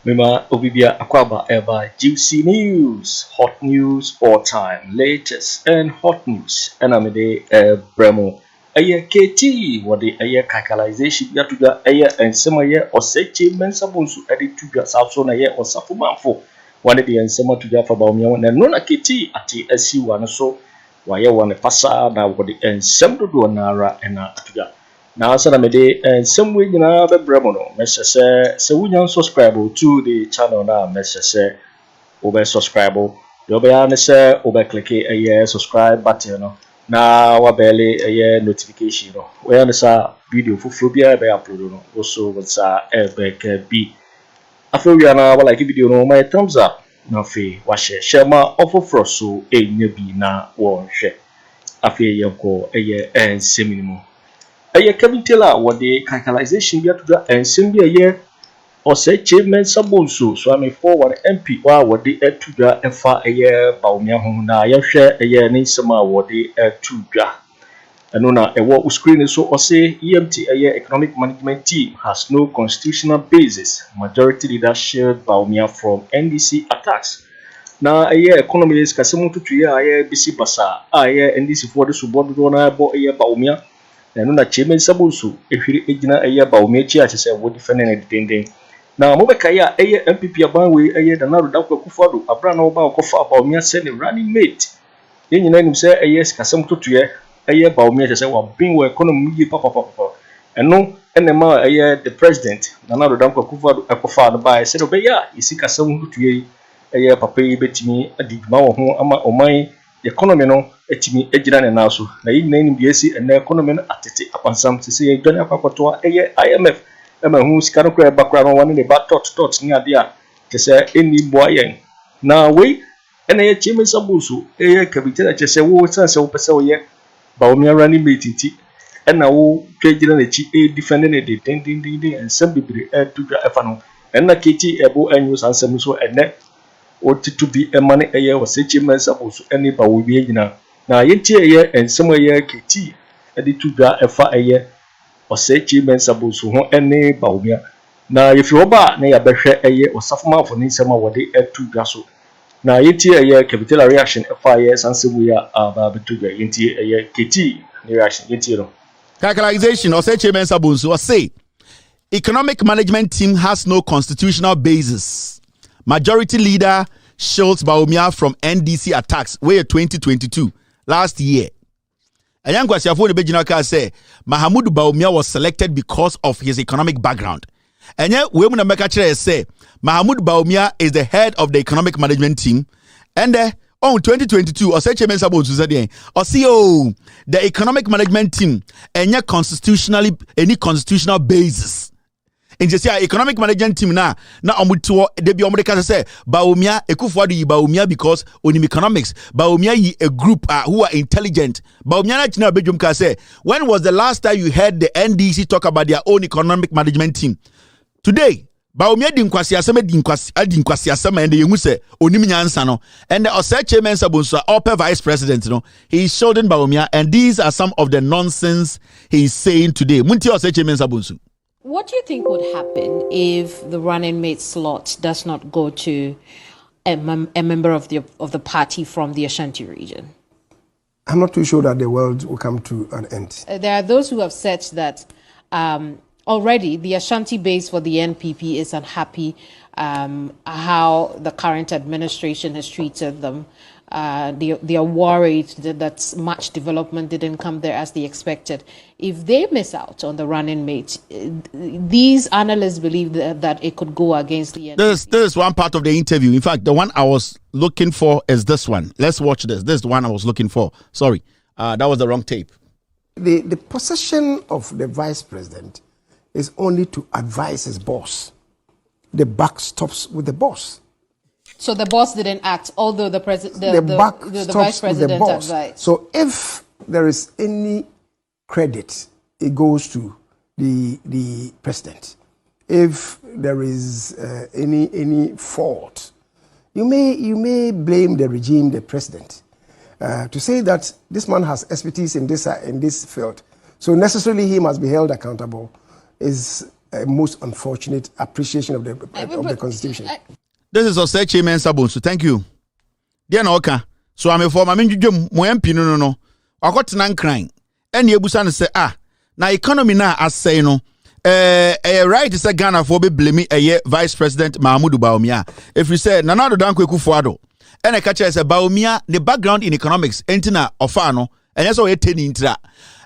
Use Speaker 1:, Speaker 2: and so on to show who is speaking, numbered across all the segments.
Speaker 1: Mema Obibia Akwaba Eba juicy news, hot news all time, latest and hot news. And I'm Bremo. Aye KT what the aye calculation yatuga aye and sema ye Osei Mensa Bonsu edit to your South Zone aye Osafo Marfo. One of the and sema to Jaffa Baumia and nona KT at the SC one so why one passa now what the and some to do nara and atuga. Now, so I'm and some way you know, Bremono, Mr. So we don't subscribe to the channel now, Mr. Say, over subscribe. You'll be honest, over click a year subscribe button. Now, I barely a year notification. We understand video for Flubia by upload. Also, what's Abelemkpe. I feel we are now like a video no my thumbs up. No fee, wash it, share my offer for so a newbie na one share. I feel you go a year and semi. Aye Kabitela what the calculation get to the and send a year Osei Mensa Bonsu so I'm forward MP what the to the FA a year Baumia na ya share a year ni sama what the to ja anona a what screen so Osei EMT a year economic management team has no constitutional basis majority leadership Baumia from NDC attacks na a year economist kasemu to year a year BC basa a year NDC for the subordinate bo a year Baumia and na Kyei Mensa Bonsu efiri egina eye ba omechi achese wo defend na dendeng na mobeka ya eye MPP aban we eye da na roda Akufo-Addo abra na oba okofa ba omia se ne running mate yenyina nim se eye sikasem totoye eye ba omia achese wa bin wo economy yi papa eno enema eye the president na roda Akufo-Addo akofa ba se do be ya isikasem totoye eye papa yi betimi adigma wo ho ama oman economy no etimi ejira ne naso na yi nanim biesi ene economy no atete apansam se ye dwane akwakoto eye IMF ema hu sika no kra bakra no wane ne ba tot ni ade a kese eni boayen na we ene ye Kyei Mensa Bonsu eye kabitela kese wo sanse wo pese wo ye ba o mi running meeting ti ena wo twejira na chi e defend ne de ding and some bibre to ga efa no ena kiti ebo anyu sansem so ene to be a money a year was Kyei Mensa Bonsu any ba wo bi nyina na yenti eye ensem eye kiti edi to ga efa eye Osei Kyei Mensa Bonsu ho any ba wo bia na yefi oba na ya behwe eye Osafo Marfo ni nsema wode etu ga so na yenti eye capital reaction efa eye sansebu ya aba betu ga yenti eye kiti reaction yenti no
Speaker 2: calculation Osei Kyei Mensa Bonsu say economic management team has no constitutional basis. Majority leader Schultz Baumia from NDC attacks way 2022 last year. A young Osafo Marfo say Mahamudu Baumia was selected because of his economic background. And yet we muna make a say Mahamudu Baumia is the head of the economic management team. And on 2022 Osei Kyei Mensa Bonsu said the economic management team any constitutional basis. In just economic management team na omutuo de bi omudeka say Baumia Akufo-Addo yi Baumia because onim economics Baumia yi a group who are intelligent Baumia na china bedwum ka say when was the last time you heard the NDC talk about their own economic management team today Baumia di nkwasi asema and yengu say onim nyansa no and the Osei Kyei Mensa Bonsu upper vice president no he is shielding Baumia and these are some of the nonsense he is saying today munti Osei Kyei Mensa Bonsu.
Speaker 3: What do you think would happen if the running mate slot does not go to a member of the party from the Ashanti region?
Speaker 4: I'm not too sure that the world will come to an end.
Speaker 3: There are those who have said that already the Ashanti base for the NPP is unhappy how the current administration has treated them. They are worried that much development didn't come there as they expected. If they miss out on the running mate, these analysts believe that it could go against the NPP.
Speaker 2: This is one part of the interview. In fact, the one I was looking for is this one. Let's watch this. This is the one I was looking for. Sorry, that was the wrong tape.
Speaker 4: The position of the vice president is only to advise his boss. The buck stops with the boss.
Speaker 3: So the boss didn't act, although the vice president advised.
Speaker 4: So if there is any credit, it goes to the president. If there is any fault, you may blame the regime, the president, to say that this man has expertise in this field, so necessarily he must be held accountable. Is most unfortunate appreciation of the constitution.
Speaker 2: This is Osei Kyei Mensa Bonsu. Thank you. Dear Noka, so I'm a former minjum mo MP no. I got nan crying. Any ebusan say na economy na as say no. Right is a Ghana for be blame Vice President Mahmoud Bawumia. If you say Nana Duncan Akufo-Addo, and a catcher say Bawumia the background in economics entina ofano, and that's all you ten intra.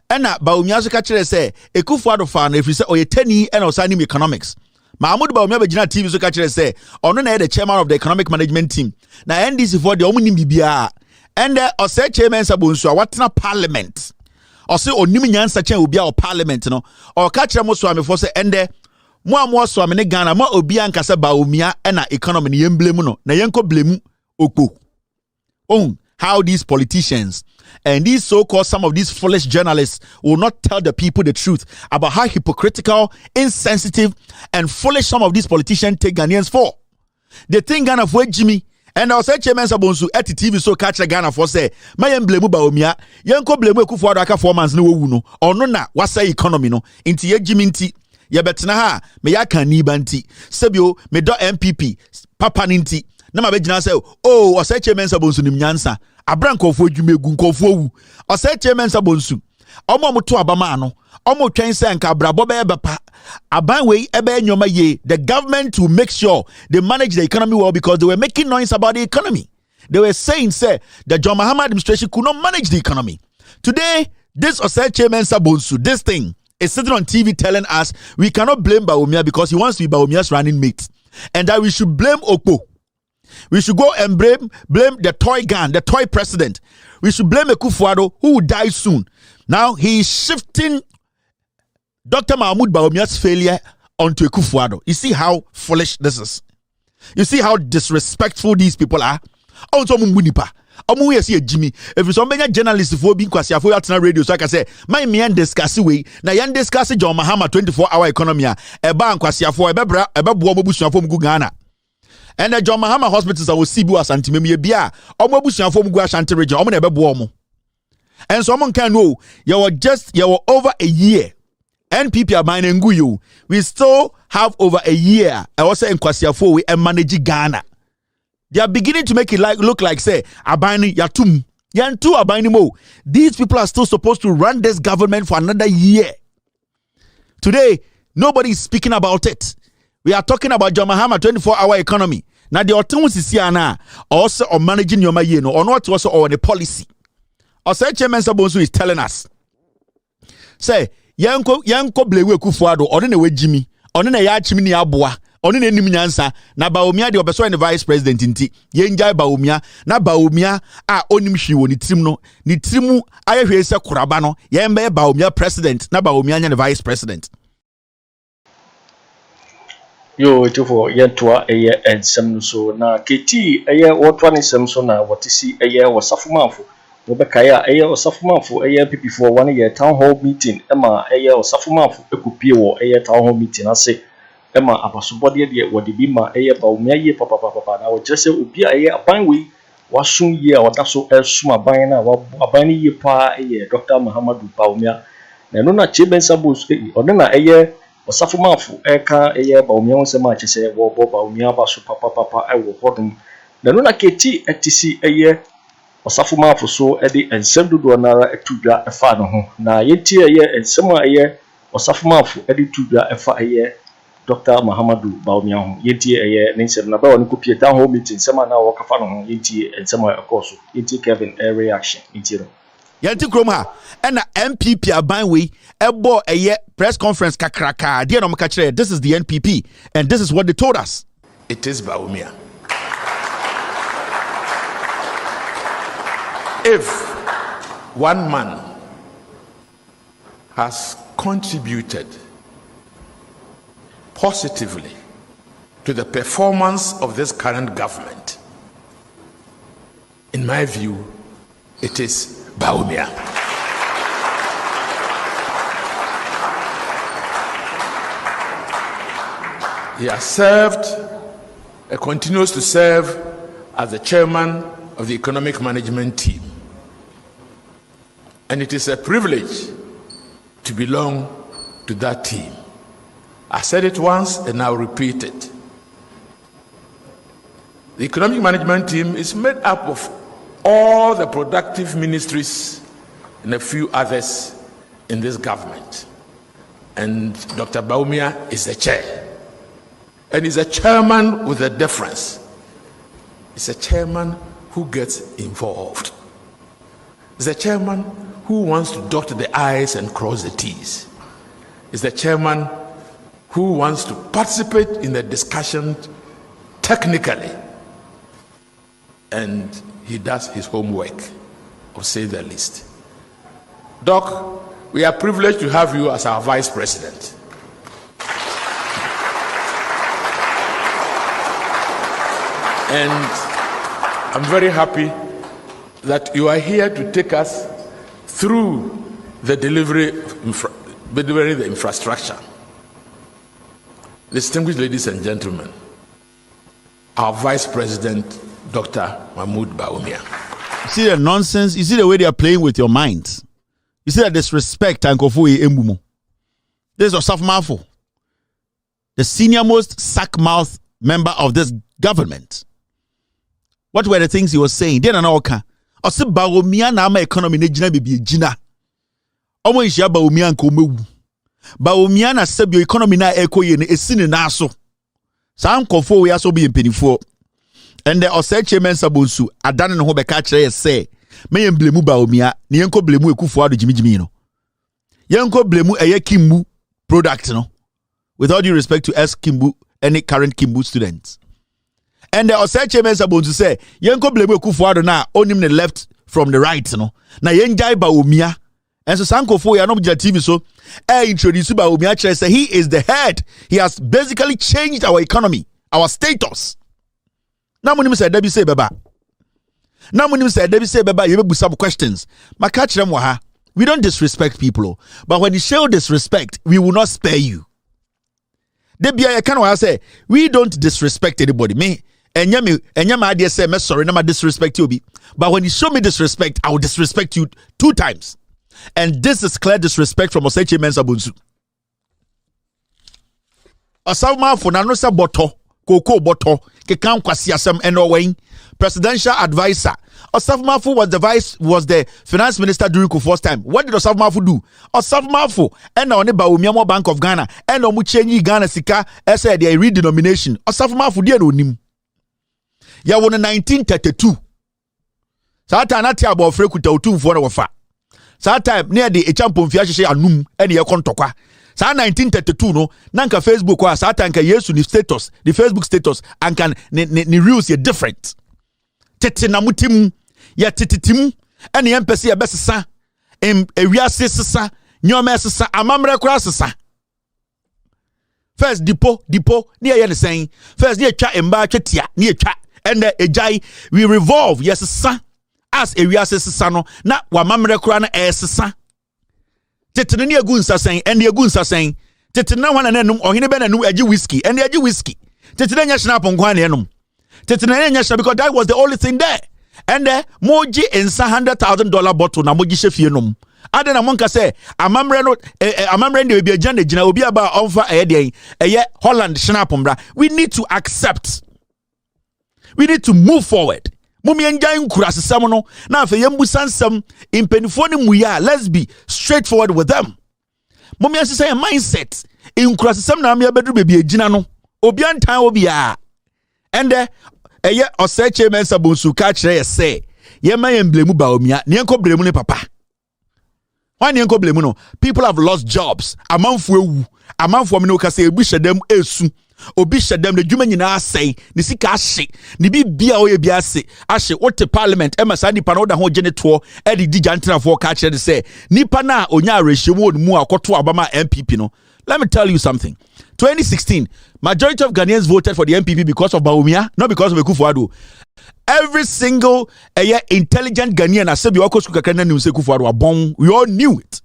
Speaker 2: And Bawumia so catcher say Akufo-Addo fan if you say you teni and osani economics. Mahmoud Bawumia be Gina TV so catcher say ono na the chairman of the economic management team. Na NDC for the omuni bibia. And Osei Kyei Mensa Bonsu watna parliament. Ose onim nyansa chen obi a parliament no o ka kire mo so amefo se ende mo amo so amene Ghana ma obi ankasa Bawumia na economy ne yemblemu no na yenko blemu okpo. How these politicians and these so-called some of these foolish journalists will not tell the people the truth about how hypocritical, insensitive and foolish some of these politicians take Ghanaians for. They think Ghana for Jimmy. And I Osei Kyei Mensa Bonsu at TV so catch Ghana for say, my blame Bawumia, yanko blame Akufo-Addo aka 4 months no wu no, or no na, what's say economy no, into ye jiminti, ya betina ha, me ya kan ni banti, sebio, me do MPP, papa ninti, na ma bejina say, oh, Osei Kyei Mensa Bonsu ni mnyansa, abran kofo jume gu kofo wu, Osei Kyei Mensa Bonsu, omo mutu abama no, omo twen say nka brabo be bepa, aban we ebe nyoma ye, the government to make sure they manage the economy well because they were making noise about the economy. They were saying, say, the John Mahama administration could not manage the economy. Today, this Osei Kyei Mensa Bonsu, this thing, is sitting on TV telling us we cannot blame Bawumia because he wants to be Bawumia's running mate. And that we should blame Okpo. We should go and blame the toy gun, the toy president. We should blame Akufo-Addo, who will die soon. Now, he is shifting Dr. Mahmoud Bawumia's failure onto Akufo-Addo. You see how foolish this is? You see how disrespectful these people are? On some munipa. Omu yesi Jimmy. If you some journalists for being kwasi afo atena radio so I can say my me discuss we na yan discuss John Mahama 24-hour economy a eba kwasi afo ebebra ebebo obusuafo mu Ghana. And the John Mahama hospitals are Sibu Asante Memie bia omo abusuafo mu Ashanti region omo na ebebo omo. And someone can know you were over a year. NPP are buying Nguyu. We still have over a year. I was saying Kwasiafo we and manage Ghana. They are beginning to make it look like say Abani Yatum. Yantu Abani Mo. These people are still supposed to run this government for another year. Today, nobody is speaking about it. We are talking about John Mahama 24-hour economy. Now the autonomous is here now. Also on managing your money, or not also on the policy. Osei Kyei Mensa Bonsu is telling us. Say yanko blewe Akufo-Addo ono na wejimi ono na ya chimi ni aboa ono na enim nyansa na Bawumia de obeso ne vice president nti yenjai Bawumia na Bawumia a onim hwi wo ni trimu ayehwe se kuraba no yembe Bawumia president na Bawumia nya ne vice president.
Speaker 1: Yo etofo yentoa eye ensem so na keti eye wotwa ne sem so na wotisi eye Osafo Marfo Obekaya eye Osafo Marfo eye PP for 1 year town hall meeting ema eye Osafo Marfo ekupie wo eye town hall meeting ase ema apasobode de wode bi ma eye Bawumia ye papa na wo jese obi eye aban we wasun ye oda so esum aban na aban ye pa eye Dr. Muhammadu Bawumia na no na Kyei Mensa Bonsu ono na eye Osafo Marfo eka eye Bawumia won se ma chese wo bo Bawumia ba so papa ewo hodum na no na keti etisi eye Osafo Marfo so edi ensem dodo nara etudwa efa no ho na yeti eye ensem a eye Osafo Marfo edi tudwa efa eye Dr. Muhammadu Bawumia ho yeti eye nsem na ba woni kopie town hall meeting sema na wo kafa no ho yeti ensem a ekoso yeti Kevin reaction yeti no
Speaker 2: Yanti krom ha na MPP aban we ebo eye press conference kakraka de no maka kire this is the NPP and this is what they told us.
Speaker 5: It is Bawumia. If one man has contributed positively to the performance of this current government, in my view, it is Bawumia. He has served, continues to serve as the chairman of the economic management team. And it is a privilege to belong to that team. I said it once and I'll repeat it. The economic management team is made up of all the productive ministries and a few others in this government. And Dr. Bawumia is the chair. And he's a chairman with a difference. He's a chairman who gets involved. He's a chairman who wants to dot the I's and cross the T's. He's the chairman who wants to participate in the discussion technically. And he does his homework, to say the least. Doc, we are privileged to have you as our vice president. And I'm very happy that you are here to take us through the delivery of the infrastructure. Distinguished ladies and gentlemen, our Vice President, Dr. Mahmoud Bawumia.
Speaker 2: You see the nonsense? You see the way they are playing with your minds? You see the disrespect and Kofu Embumo. This is Osafo Marfo, the senior-most sack-mouth member of this government. What were the things he was saying? Then another Ose Bawumia na ama economy ne jina bibi jina. Omo nshia Bawumia nko mewu. Bawumia na sebio economy na ekoye ne esine na aso. Sa nkofo we aso bi mpenifo. And the Osei Kyei Mensa Bonsu adane ne ho beka kire say me yem blemu Bawumia ne yenko blemu Akufo-Addo jimijimi no. Yenko blemu eye Kimbu product no. With all due respect to Kimbu, any current Kimbu students. And the Osei Kyei Mensa Bonsu say yenko blemu Akufo-Addo na onim ne left from the right no. Na yenjai Bawumia. And so Sankofo ya no TV so introduce Bawumia kire say he is the head. He has basically changed our economy, our status. Na munim say Debbie say beba. Na munim say Debbie say beba you be some questions. Maka kire mo ha. We don't disrespect people, but when you show disrespect, we will not spare you. Debbie I can say we don't disrespect anybody. Me Enyama idea say me sorry na ma disrespect you be. But when you show me disrespect, I will disrespect you 2 times. And this is clear disrespect from Osei Kyei Mensa Bonsu. Osafo Marfo na no se boto, koko boto, ke kan kwasi asem eno wen, presidential advisor. Osafo Marfo was the finance minister during Kufuor's time. What did Osafo Marfo do? Osafo Marfo ena oni Bawumia Bank of Ghana, ena omu change Ghana sika, ese de redenomination. Osafo Marfo die no nim. Ya won 1932. Sa ta na ti abofre kuta otumfo na wofa. Sa time near the Echampon Fiashe anum ene ye kontokwa. Sa 1932 no nanka Facebook wa sa time ka Yesu ni status, the Facebook status anka ni reels ye different. Tete na mutim ya tititim ene ye mpese ye besesa ewiase sesa nyoma sesa amamre kura sesa. First dipo ni ye the saying first ni etwa emba twetia ni etwa and ejai we revolve yes sesa as ewiase sesa no na wa mamre kura na sesa. Tete ne egu nsa sen and egu nsa sen tete na wana nanum ohene be nanum agi whiskey and agi whiskey tete na nya snap nkwa na enum tete na nya snap because that was the only thing there and moji insa $100,000 bottle na moji shefie num ade na monka say amamre no amamre de obi agya na gina obi aba onfa eye Holland snap mbra. We need to accept, we need to move forward. Mumi enjay nkurasesam no na afa yembusansam impenifo ne muya. Let's be straightforward with them. Mumi asesa your mindset nkurasesam na me bedru bebi agina no obi antan obi a ende eye Osei Kyei Mensa Bonsu ka kire say ye ma emblemu Bawumia ne enko blemu ne papa. Why ne enko blemu no? People have lost jobs. Amanfo ewu, amanfo me no ka say ebi hyedam esu. Obi hyedam de dwuma nyina asai ne sika ahye ne bibia oye bia ase ahye wote parliament emasa nipa no da ho gene to e di jantrafo ka kire de say nipa na onya arehwemu onmu akoto abama MPP no. Let me tell you something. 2016 majority of Ghanaians voted for the MPP because of Bawumia, not because of Akufo-Addo. Every single intelligent Ghanaian asebi okosu kakra na nimse Akufo-Addo abon. We all knew it.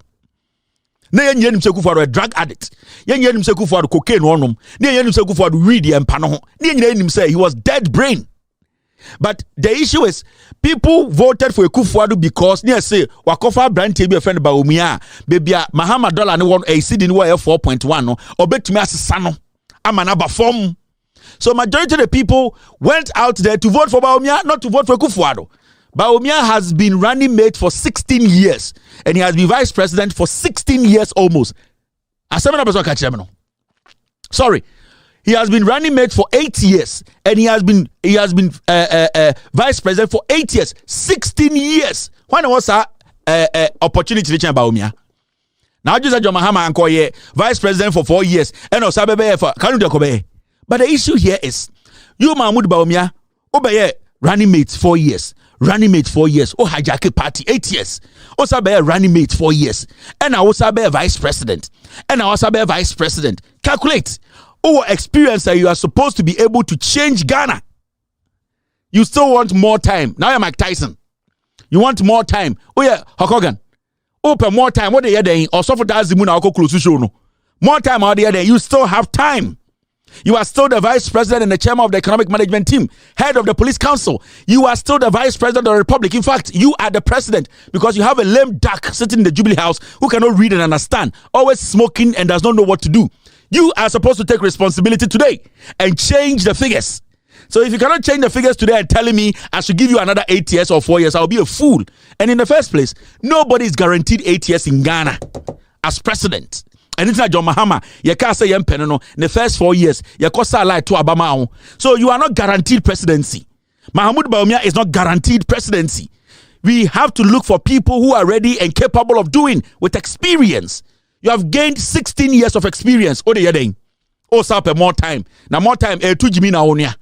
Speaker 2: Na yen nimse Akufo-Addo a drug addict. Yen nimse Akufo-Addo cocaine onom. Na yen nimse Akufo-Addo weed empa no ho. Na yen nimse he was dead brain. But the issue is, people voted for Akufo-Addo because near say wakofa brand be a friend Bawumia, baby Mahama dollar no one a seed in 4.1 no, or bet me as sano. I'm an form. So majority of the people went out there to vote for Bawumia, not to vote for Akufo-Addo. Bawumia has been running mate for 16 years, and he has been vice president for 16 years almost. Sorry. He has been running mate for 8 years, and he has been vice president for 8 years, 16 years. When was that opportunity to change Bawumia? Now just John Mahama and vice president for 4 years, and Osabebe for Kanu. But the issue here is, you Mahmoud Bawumia, obey running mate 4 years, running mate 4 years, oh hijack party 8 years, Osabebe running mate 4 years, and I was vice president, and I was vice president. Calculate. Or experience that you are supposed to be able to change Ghana. You still want more time. Now you're Mike Tyson. You want more time. Oh yeah, Hokogan. Open more time. What are you doing? Or suffer that Zimuna close to show no. More time out there. You still have time. You are still the vice president and the chairman of the economic management team, head of the police council. You are still the vice president of the republic. In fact, you are the president because you have a lame duck sitting in the Jubilee House who cannot read and understand, always smoking and does not know what to do. You are supposed to take responsibility today and change the figures. So if you cannot change the figures today and telling me I should give you another 8 years or 4 years, I'll be a fool. And in the first place, nobody is guaranteed 8 years in Ghana as president. And it's not John Mahama. You can't say in the first 4 years, you can't say to Obama. So you are not guaranteed presidency. Mahmoud Bawumia is not guaranteed presidency. We have to look for people who are ready and capable of doing with experience. You have gained 16 years of experience. Oh, they're doing. Oh, so more time. Now, more time. 2 Jimmy na onia.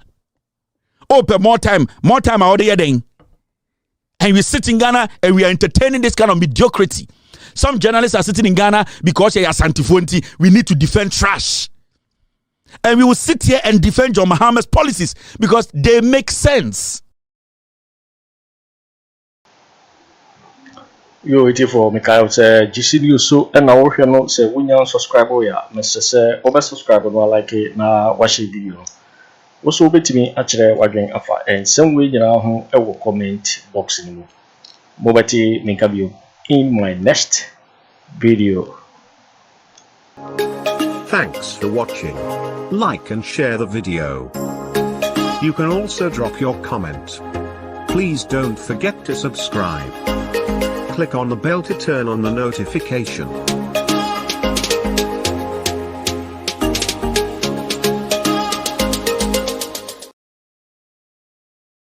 Speaker 2: Oh, more time. More time. How they doing? And we sit in Ghana and we are entertaining this kind of mediocrity. Some journalists are sitting in Ghana because they are Santifonti. We need to defend trash. And we will sit here and defend John Mahama's policies because they make sense.
Speaker 1: You waiting for Mikhail say GCU so and now we know say we now subscribe ya Mr. say over subscribe no like it na watch video. Also betimi akire wadwen afa and some way nyina ho e wo comment box ni mo. Mobati Minkabio in my next video.
Speaker 6: Thanks for watching. Like and share the video. You can also drop your comment. Please don't forget to subscribe. Click on the bell to turn on the notification.